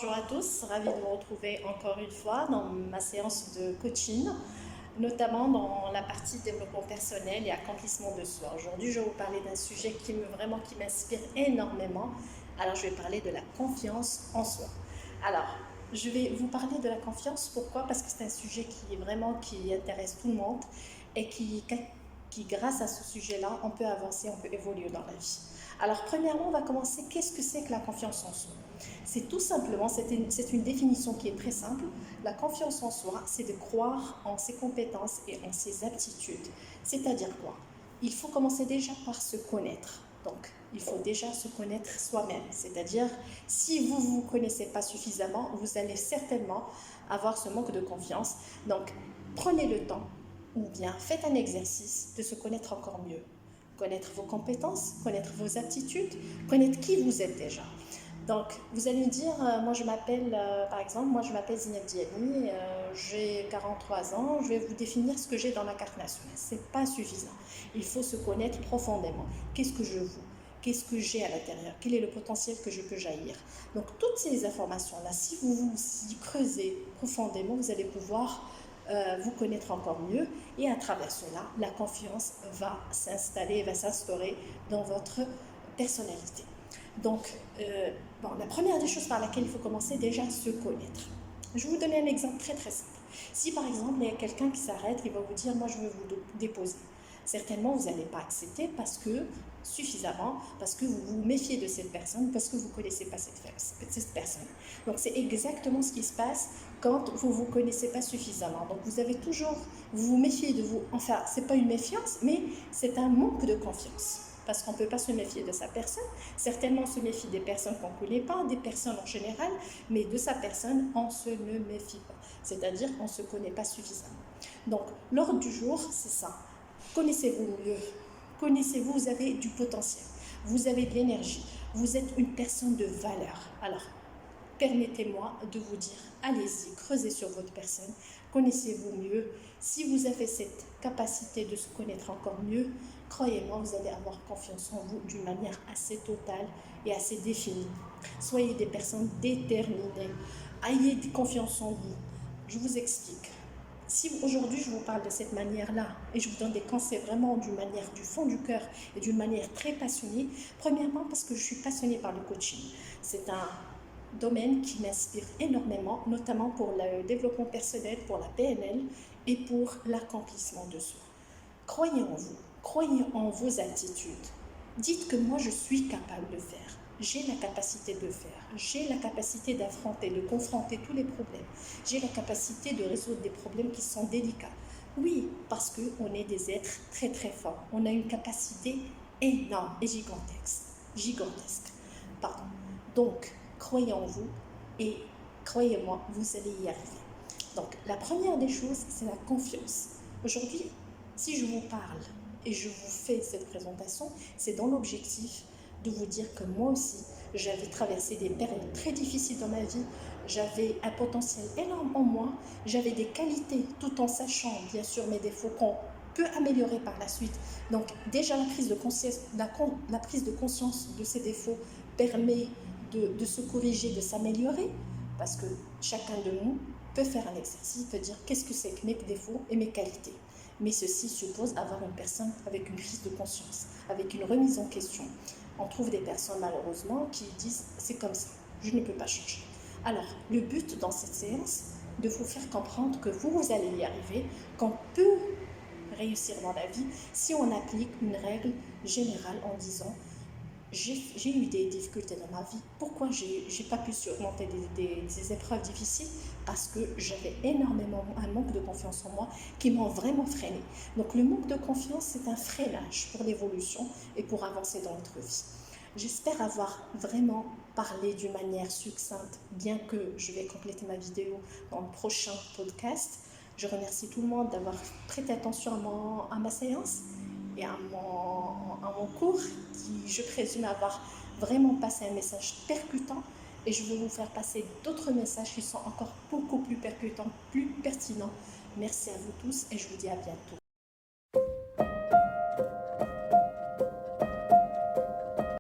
Bonjour à tous, ravie de vous retrouver encore une fois dans ma séance de coaching, notamment dans la partie développement personnel et accomplissement de soi. Aujourd'hui, je vais vous parler d'un sujet qui m'inspire énormément. Alors, je vais parler de la confiance en soi. Alors, je vais vous parler de la confiance. Pourquoi? Parce que c'est un sujet qui intéresse tout le monde et qui grâce à ce sujet-là, on peut avancer, on peut évoluer dans la vie. Alors, premièrement, on va commencer. Qu'est-ce que c'est que la confiance en soi? C'est tout simplement, c'est une définition qui est très simple. La confiance en soi, c'est de croire en ses compétences et en ses aptitudes. C'est-à-dire quoi? Il faut commencer déjà par se connaître. Donc, il faut déjà se connaître soi-même. C'est-à-dire, si vous ne vous connaissez pas suffisamment, vous allez certainement avoir ce manque de confiance. Donc, prenez le temps ou bien faites un exercice de se connaître encore mieux. Connaître vos compétences, connaître vos aptitudes, connaître qui vous êtes déjà. Donc, vous allez me dire, par exemple, moi je m'appelle Zineb Diani, j'ai 43 ans, je vais vous définir ce que j'ai dans ma carte nationale. Ce n'est pas suffisant. Il faut se connaître profondément. Qu'est-ce que je vaux? Qu'est-ce que j'ai à l'intérieur? Quel est le potentiel que je peux jaillir? Donc, toutes ces informations-là, si vous y creusez profondément, vous allez pouvoir vous connaître encore mieux et à travers cela, la confiance va s'installer, va s'instaurer dans votre personnalité. Donc, la première des choses par laquelle il faut commencer, déjà, se connaître. Je vais vous donner un exemple très très simple. Si par exemple, il y a quelqu'un qui s'arrête, il va vous dire, moi je veux vous déposer. Certainement, vous n'allez pas accepter parce que vous vous méfiez de cette personne, parce que vous ne connaissez pas cette personne. Donc, c'est exactement ce qui se passe quand vous ne vous connaissez pas suffisamment. Donc, vous vous méfiez de vous. Enfin, ce n'est pas une méfiance, mais c'est un manque de confiance. Parce qu'on ne peut pas se méfier de sa personne. Certainement, on se méfie des personnes qu'on ne connaît pas, des personnes en général, mais de sa personne, on ne se méfie pas. C'est-à-dire qu'on ne se connaît pas suffisamment. Donc, l'ordre du jour, c'est ça. Connaissez-vous mieux. Connaissez-vous, vous avez du potentiel. Vous avez de l'énergie. Vous êtes une personne de valeur. Alors, permettez-moi de vous dire, allez-y, creusez sur votre personne, connaissez-vous mieux. Si vous avez cette capacité de se connaître encore mieux, croyez-moi, vous allez avoir confiance en vous d'une manière assez totale et assez définie. Soyez des personnes déterminées, ayez confiance en vous. Je vous explique. Si aujourd'hui je vous parle de cette manière-là et je vous donne des conseils vraiment du fond du cœur et d'une manière très passionnée, premièrement parce que je suis passionnée par le coaching. C'est un domaine qui m'inspire énormément, notamment pour le développement personnel, pour la PNL et pour l'accomplissement de soi. Croyez en vous, croyez en vos attitudes. Dites que moi je suis capable de faire. J'ai la capacité de faire, j'ai la capacité d'affronter, de confronter tous les problèmes. J'ai la capacité de résoudre des problèmes qui sont délicats. Oui, parce qu'on est des êtres très très forts. On a une capacité énorme et gigantesque. Pardon. Donc, croyez en vous et croyez-moi, vous allez y arriver. Donc, la première des choses, c'est la confiance. Aujourd'hui, si je vous parle et je vous fais cette présentation, c'est dans l'objectif de vous dire que moi aussi, j'avais traversé des périodes très difficiles dans ma vie, j'avais un potentiel énorme en moi, j'avais des qualités tout en sachant bien sûr mes défauts qu'on peut améliorer par la suite. Donc déjà la prise de conscience de ces défauts permet de se corriger, de s'améliorer, parce que chacun de nous peut faire un exercice, peut dire qu'est-ce que c'est que mes défauts et mes qualités. Mais ceci suppose avoir une personne avec une prise de conscience, avec une remise en question. On trouve des personnes malheureusement qui disent c'est comme ça, je ne peux pas changer. Alors le but dans cette séance, de vous faire comprendre que vous allez y arriver, qu'on peut réussir dans la vie si on applique une règle générale en disant j'ai eu des difficultés dans ma vie. Pourquoi j'ai pas pu surmonter des épreuves difficiles? Parce que j'avais énormément un manque de confiance en moi qui m'ont vraiment freiné. Donc le manque de confiance, c'est un freinage pour l'évolution et pour avancer dans notre vie. J'espère avoir vraiment parlé d'une manière succincte, bien que je vais compléter ma vidéo dans le prochain podcast. Je remercie tout le monde d'avoir prêté attention à ma séance et à mon cours qui, je présume, avoir vraiment passé un message percutant, et je vais vous faire passer d'autres messages qui sont encore beaucoup plus percutants, plus pertinents. Merci à vous tous et je vous dis à bientôt.